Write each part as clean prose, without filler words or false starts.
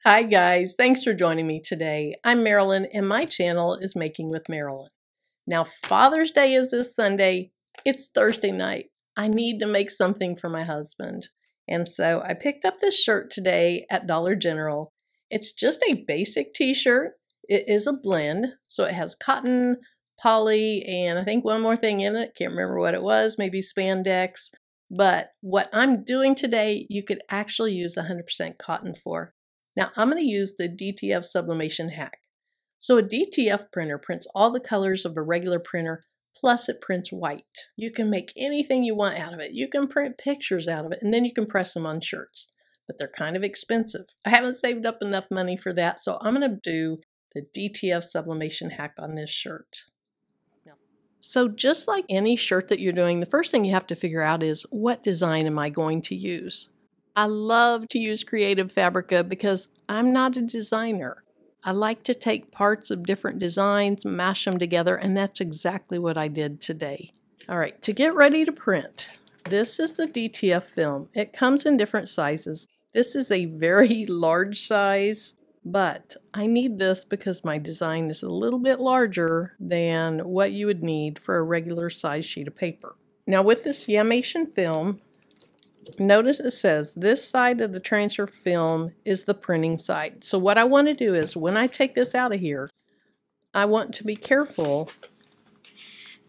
Hi guys, thanks for joining me today. I'm Marilyn and my channel is Making with Marilyn. Now Father's Day is this Sunday. It's Thursday night. I need to make something for my husband. And so I picked up this shirt today at Dollar General. It's just a basic t-shirt. It is a blend, so it has cotton, poly, and I think one more thing in it. Can't remember what it was, maybe spandex. But what I'm doing today, you could actually use 100% cotton for. Now I'm going to use the DTF Sublimation Hack. So a DTF printer prints all the colors of a regular printer, plus it prints white. You can make anything you want out of it. You can print pictures out of it, and then you can press them on shirts. But they're kind of expensive. I haven't saved up enough money for that, so I'm going to do the DTF Sublimation Hack on this shirt. So just like any shirt that you're doing, the first thing you have to figure out is, what design am I going to use? I love to use Creative Fabrica because I'm not a designer. I like to take parts of different designs, mash them together, and that's exactly what I did today. All right, to get ready to print, this is the DTF film. It comes in different sizes. This is a very large size, but I need this because my design is a little bit larger than what you would need for a regular size sheet of paper. Now with this Yamation film, notice it says this side of the transfer film is the printing side. So what I want to do is, when I take this out of here, I want to be careful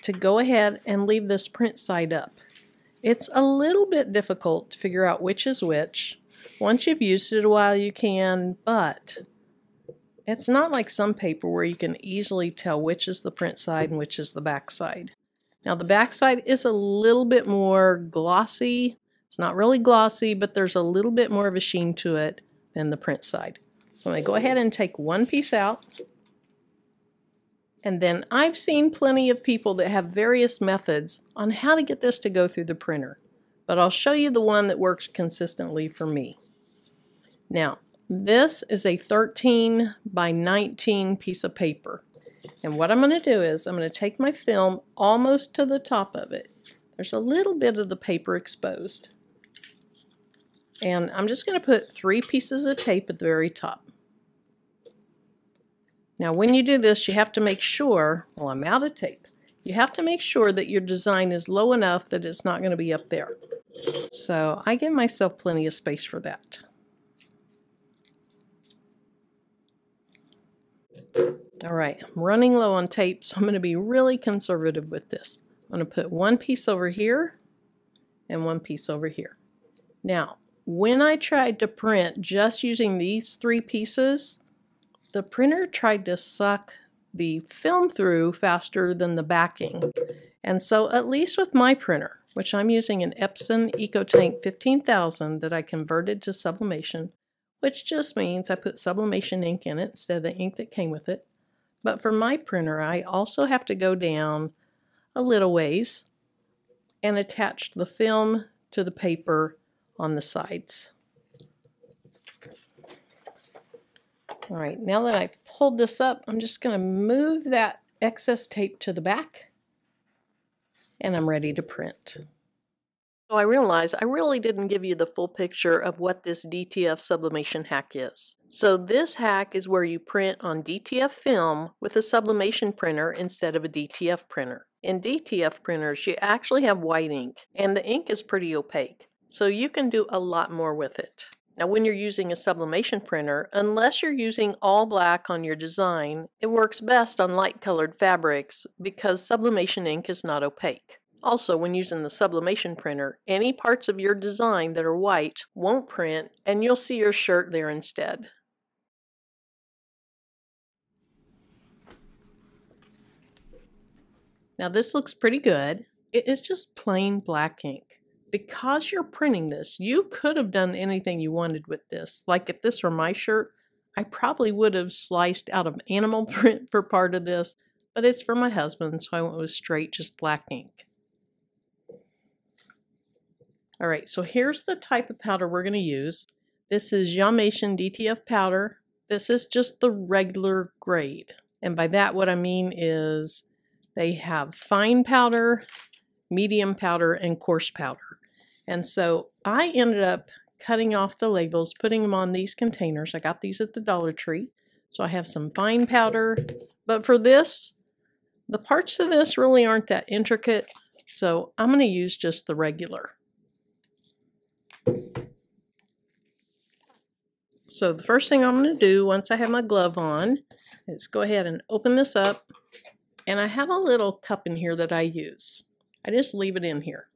to go ahead and leave this print side up. It's a little bit difficult to figure out which is which. Once you've used it a while you can, but it's not like some paper where you can easily tell which is the print side and which is the back side. Now the back side is a little bit more glossy. It's not really glossy, but there's a little bit more of a sheen to it than the print side. So I'm going to go ahead and take one piece out. And then I've seen plenty of people that have various methods on how to get this to go through the printer. But I'll show you the one that works consistently for me. Now, this is a 13 by 19 piece of paper. And what I'm going to do is, I'm going to take my film almost to the top of it. There's a little bit of the paper exposed. And I'm just going to put 3 pieces of tape at the very top. Now when you do this, you have to make sure, well, I'm out of tape. You have to make sure that your design is low enough that it's not going to be up there. So I give myself plenty of space for that. All right, I'm running low on tape, so I'm going to be really conservative with this. I'm going to put one piece over here and one piece over here. Now, when I tried to print just using these 3 pieces, the printer tried to suck the film through faster than the backing. And so at least with my printer, which I'm using an Epson EcoTank 15,000 that I converted to sublimation, which just means I put sublimation ink in it instead of the ink that came with it. But for my printer, I also have to go down a little ways and attach the film to the paper on the sides. All right, now that I pulled this up, I'm just going to move that excess tape to the back, and I'm ready to print. So I realized I really didn't give you the full picture of what this DTF Sublimation Hack is. So this hack is where you print on DTF film with a sublimation printer instead of a DTF printer. In DTF printers, you actually have white ink, and the ink is pretty opaque, so you can do a lot more with it. Now when you're using a sublimation printer, unless you're using all black on your design, it works best on light colored fabrics because sublimation ink is not opaque. Also, when using the sublimation printer, any parts of your design that are white won't print, and you'll see your shirt there instead. Now this looks pretty good. It is just plain black ink. Because you're printing this, you could have done anything you wanted with this. Like if this were my shirt, I probably would have sliced out of animal print for part of this, but it's for my husband, so I went with straight, just black ink. All right, so here's the type of powder we're going to use. This is Yamation DTF powder. This is just the regular grade. And by that, what I mean is they have fine powder, medium powder, and coarse powder. And so I ended up cutting off the labels, putting them on these containers. I got these at the Dollar Tree. So I have some fine powder, but for this, the parts of this really aren't that intricate, so I'm going to use just the regular. So the first thing I'm going to do once I have my glove on is go ahead and open this up, and I have a little cup in here that I use. I just leave it in here.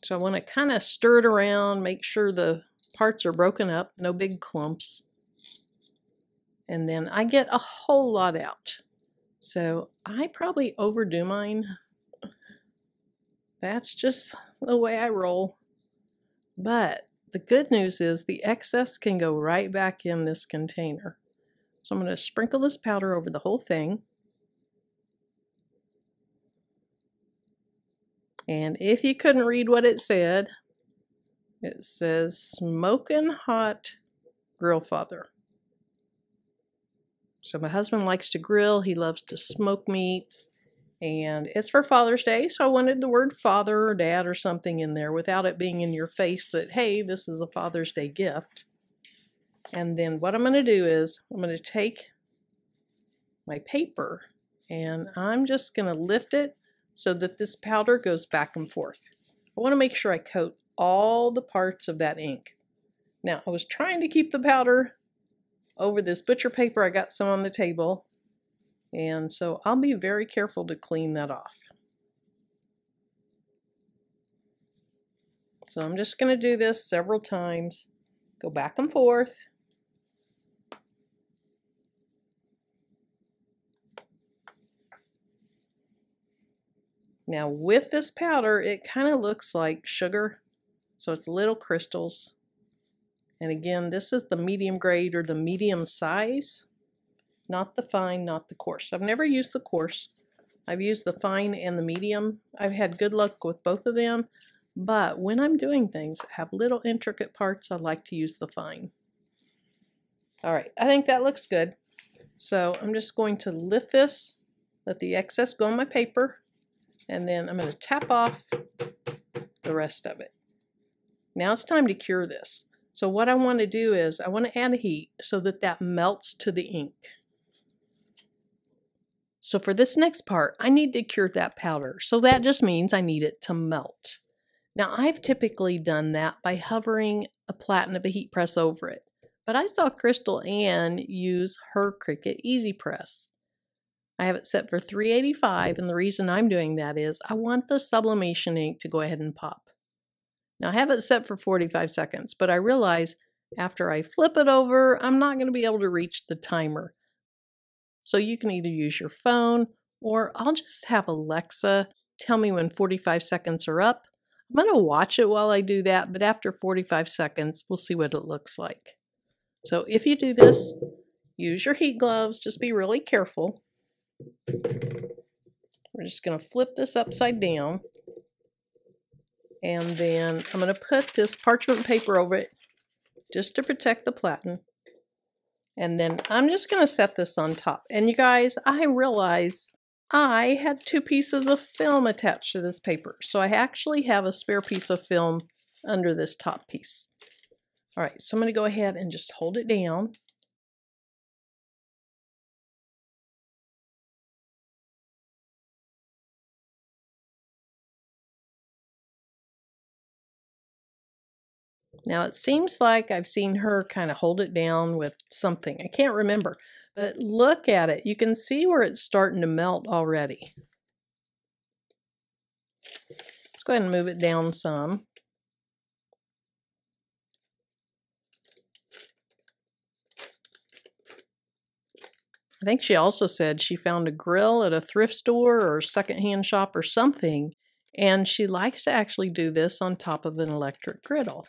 So I want to kind of stir it around, make sure the parts are broken up, no big clumps. And then I get a whole lot out. So I probably overdo mine. That's just the way I roll. But the good news is the excess can go right back in this container. So I'm going to sprinkle this powder over the whole thing. And if you couldn't read what it says Smokin' Hot Grill Father. So my husband likes to grill, he loves to smoke meats, and it's for Father's Day, so I wanted the word father or dad or something in there without it being in your face that, hey, this is a Father's Day gift. And then what I'm going to do is I'm going to take my paper and I'm just going to lift it so that this powder goes back and forth. I want to make sure I coat all the parts of that ink. Now, I was trying to keep the powder over this butcher paper. I got some on the table, and so I'll be very careful to clean that off. So I'm just going to do this several times, go back and forth. Now with this powder, it kind of looks like sugar, so it's little crystals. And again, this is the medium grade or the medium size, not the fine, not the coarse. I've never used the coarse. I've used the fine and the medium. I've had good luck with both of them, but when I'm doing things that have little intricate parts, I like to use the fine. All right, I think that looks good. So I'm just going to lift this, let the excess go on my paper, and then I'm going to tap off the rest of it. Now it's time to cure this. So what I want to do is I want to add heat so that that melts to the ink. So for this next part, I need to cure that powder. So that just means I need it to melt. Now I've typically done that by hovering a platen of a heat press over it. But I saw Crystal Ann use her Cricut Easy Press. I have it set for 385, and the reason I'm doing that is I want the sublimation ink to go ahead and pop. Now I have it set for 45 seconds, but I realize after I flip it over, I'm not going to be able to reach the timer. So you can either use your phone, or I'll just have Alexa tell me when 45 seconds are up. I'm going to watch it while I do that, but after 45 seconds, we'll see what it looks like. So if you do this, use your heat gloves, just be really careful. We're just going to flip this upside down. And then I'm going to put this parchment paper over it just to protect the platen. And then I'm just going to set this on top. And you guys, I realize I had 2 pieces of film attached to this paper. So I actually have a spare piece of film under this top piece. All right, so I'm going to go ahead and just hold it down. Now it seems like I've seen her kind of hold it down with something. I can't remember, but look at it. You can see where it's starting to melt already. Let's go ahead and move it down some. I think she also said she found a grill at a thrift store or secondhand shop or something, and she likes to actually do this on top of an electric griddle.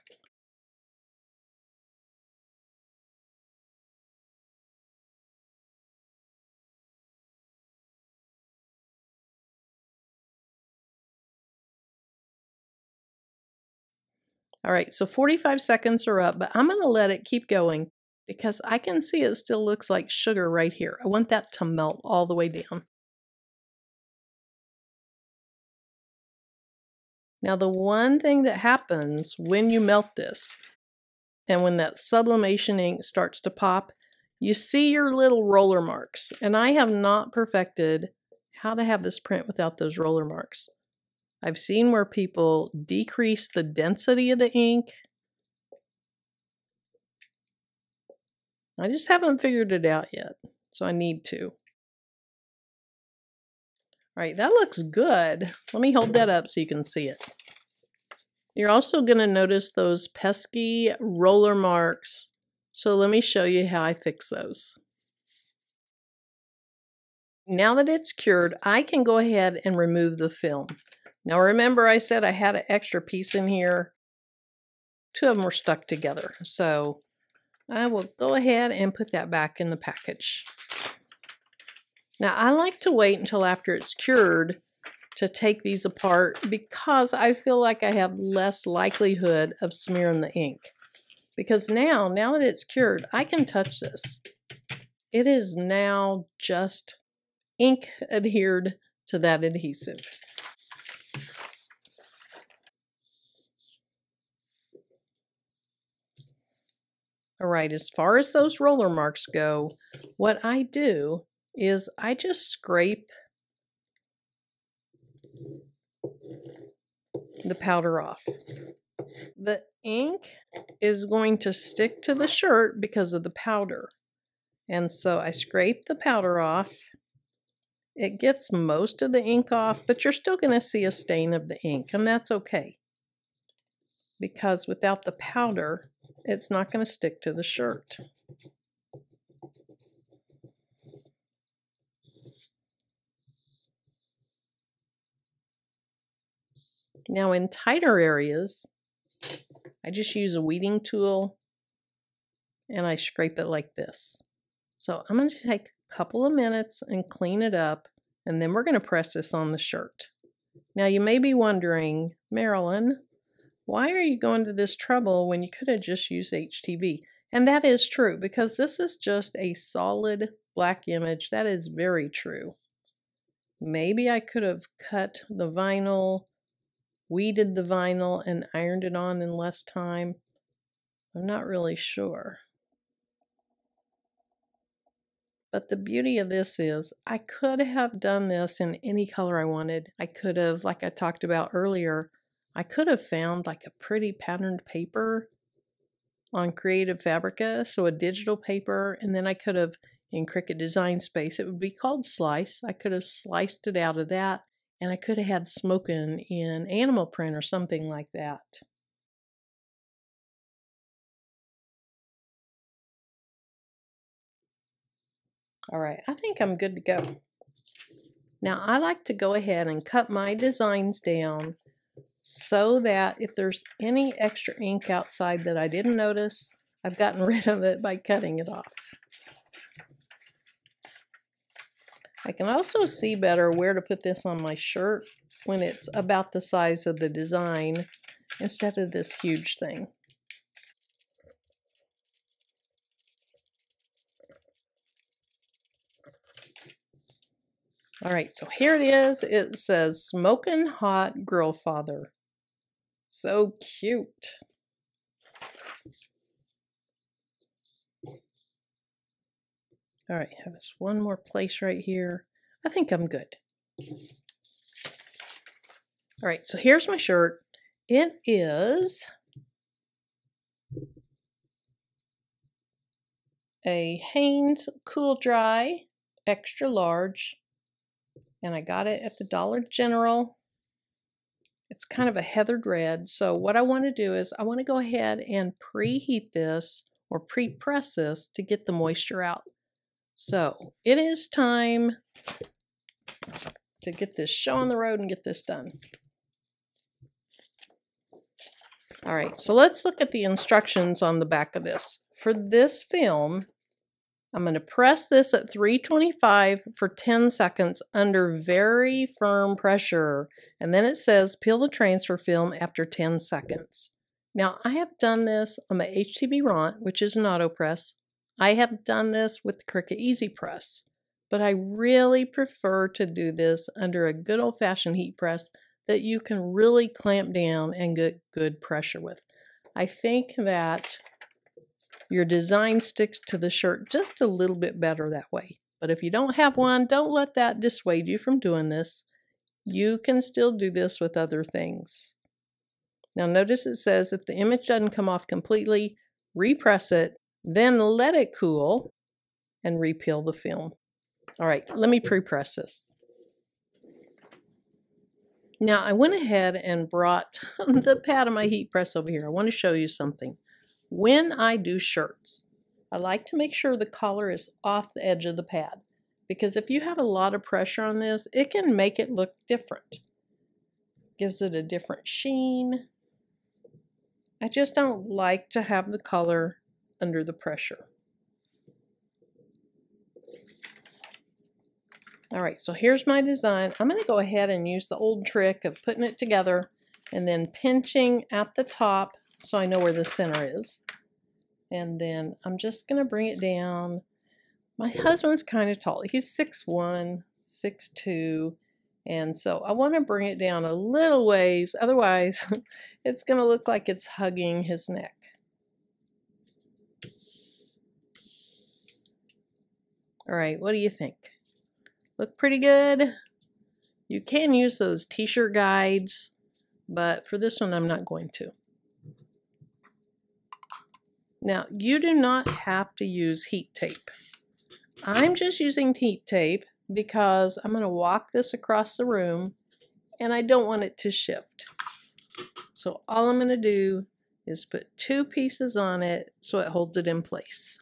All right, so 45 seconds are up, but I'm going to let it keep going because I can see it still looks like sugar right here. I want that to melt all the way down. Now the one thing that happens when you melt this, and when that sublimation ink starts to pop, you see your little roller marks. And I have not perfected how to have this print without those roller marks. I've seen where people decrease the density of the ink. I just haven't figured it out yet, so I need to. All right, that looks good. Let me hold that up so you can see it. You're also going to notice those pesky roller marks. So let me show you how I fix those. Now that it's cured, I can go ahead and remove the film. Now remember I said I had an extra piece in here. Two of them were stuck together. So I will go ahead and put that back in the package. Now I like to wait until after it's cured to take these apart because I feel like I have less likelihood of smearing the ink. Because now that it's cured, I can touch this. It is now just ink adhered to that adhesive. All right, as far as those roller marks go, what I do is I just scrape the powder off. The ink is going to stick to the shirt because of the powder. And so I scrape the powder off. It gets most of the ink off, but you're still going to see a stain of the ink, and that's okay. Because without the powder, it's not going to stick to the shirt. Now in tighter areas, I just use a weeding tool and I scrape it like this. So I'm going to take a couple of minutes and clean it up, and then we're going to press this on the shirt. Now you may be wondering, Marilyn, why are you going to this trouble when you could have just used HTV? And that is true, because this is just a solid black image. That is very true. Maybe I could have cut the vinyl, weeded the vinyl, and ironed it on in less time. I'm not really sure. But the beauty of this is I could have done this in any color I wanted. I could have, like I talked about earlier, I could have found like a pretty patterned paper on Creative Fabrica, so a digital paper, and then I could have, in Cricut Design Space, it would be called Slice. I could have sliced it out of that, and I could have had smoking in animal print or something like that. All right, I think I'm good to go. Now I like to go ahead and cut my designs down so that if there's any extra ink outside that I didn't notice, I've gotten rid of it by cutting it off. I can also see better where to put this on my shirt when it's about the size of the design instead of this huge thing. All right, so here it is. It says Smokin' Hot Girl Father. So cute. All right, have this one more place right here. I think I'm good. All right, so here's my shirt. It is a Hanes Cool Dry extra large, and I got it at the Dollar General. It's kind of a heathered red. So what I want to do is I want to go ahead and preheat this or pre-press this to get the moisture out. So it is time to get this show on the road and get this done. All right, so let's look at the instructions on the back of this. For this film, I'm going to press this at 325 for 10 seconds under very firm pressure. And then it says peel the transfer film after 10 seconds. Now, I have done this on my HTV Ront, which is an auto press. I have done this with the Cricut Easy Press, but I really prefer to do this under a good old-fashioned heat press that you can really clamp down and get good pressure with. I think that your design sticks to the shirt just a little bit better that way. But if you don't have one, don't let that dissuade you from doing this. You can still do this with other things. Now notice it says if the image doesn't come off completely, repress it, then let it cool, and repeel the film. All right, let me pre-press this. Now I went ahead and brought the pad of my heat press over here. I want to show you something. When I do shirts, I like to make sure the collar is off the edge of the pad, because if you have a lot of pressure on this, it can make it look different. Gives it a different sheen. I just don't like to have the collar under the pressure. All right, so here's my design. I'm going to go ahead and use the old trick of putting it together and then pinching at the top so I know where the center is. And then I'm just going to bring it down. My husband's kind of tall. He's 6'1", 6'2", and so I want to bring it down a little ways. Otherwise, it's going to look like it's hugging his neck. All right, what do you think? Look pretty good? You can use those t-shirt guides, but for this one, I'm not going to. Now, you do not have to use heat tape. I'm just using heat tape because I'm going to walk this across the room and I don't want it to shift. So all I'm going to do is put 2 pieces on it so it holds it in place.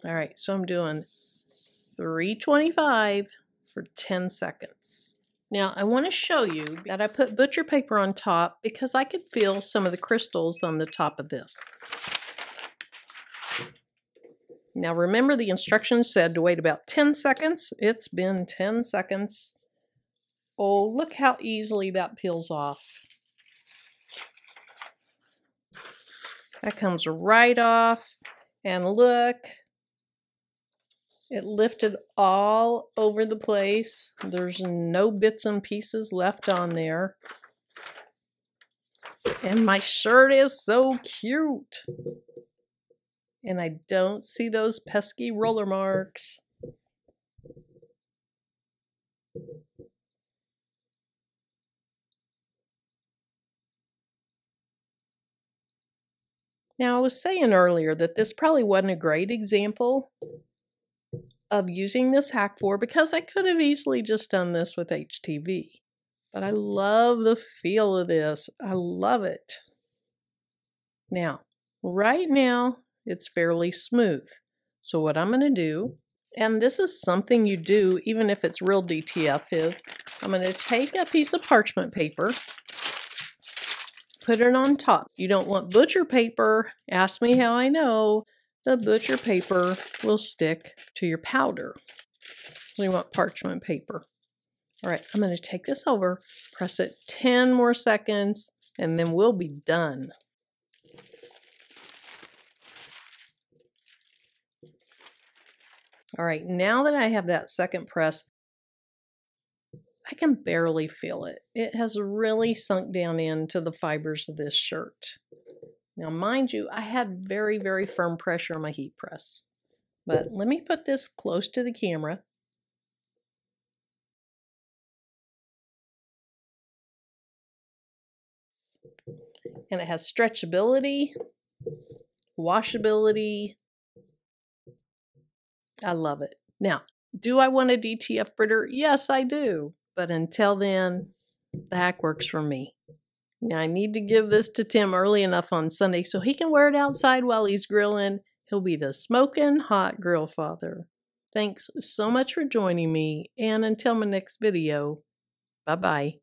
All right, so I'm doing 325 for 10 seconds. Now I want to show you that I put butcher paper on top because I could feel some of the crystals on the top of this. Now remember, the instructions said to wait about 10 seconds. It's been 10 seconds. Oh, look how easily that peels off. That comes right off. And look, it lifted all over the place. There's no bits and pieces left on there. And my shirt is so cute. And I don't see those pesky roller marks. Now, I was saying earlier that this probably wasn't a great example of using this hack for, because I could have easily just done this with HTV. But I love the feel of this. I love it. Now, right now, it's fairly smooth. So what I'm going to do, and this is something you do even if it's real DTF, is I'm going to take a piece of parchment paper, put it on top. You don't want butcher paper. Ask me how I know. The butcher paper will stick to your powder. So you want parchment paper. All right, I'm going to take this over, press it 10 more seconds, and then we'll be done. All right, now that I have that second press, I can barely feel it. It has really sunk down into the fibers of this shirt. Now, mind you, I had very, very firm pressure on my heat press. But let me put this close to the camera. And it has stretchability, washability. I love it. Now, do I want a DTF printer? Yes, I do. But until then, the hack works for me. Now, I need to give this to Tim early enough on Sunday so he can wear it outside while he's grilling. He'll be the smoking hot grill father. Thanks so much for joining me, and until my next video, bye-bye.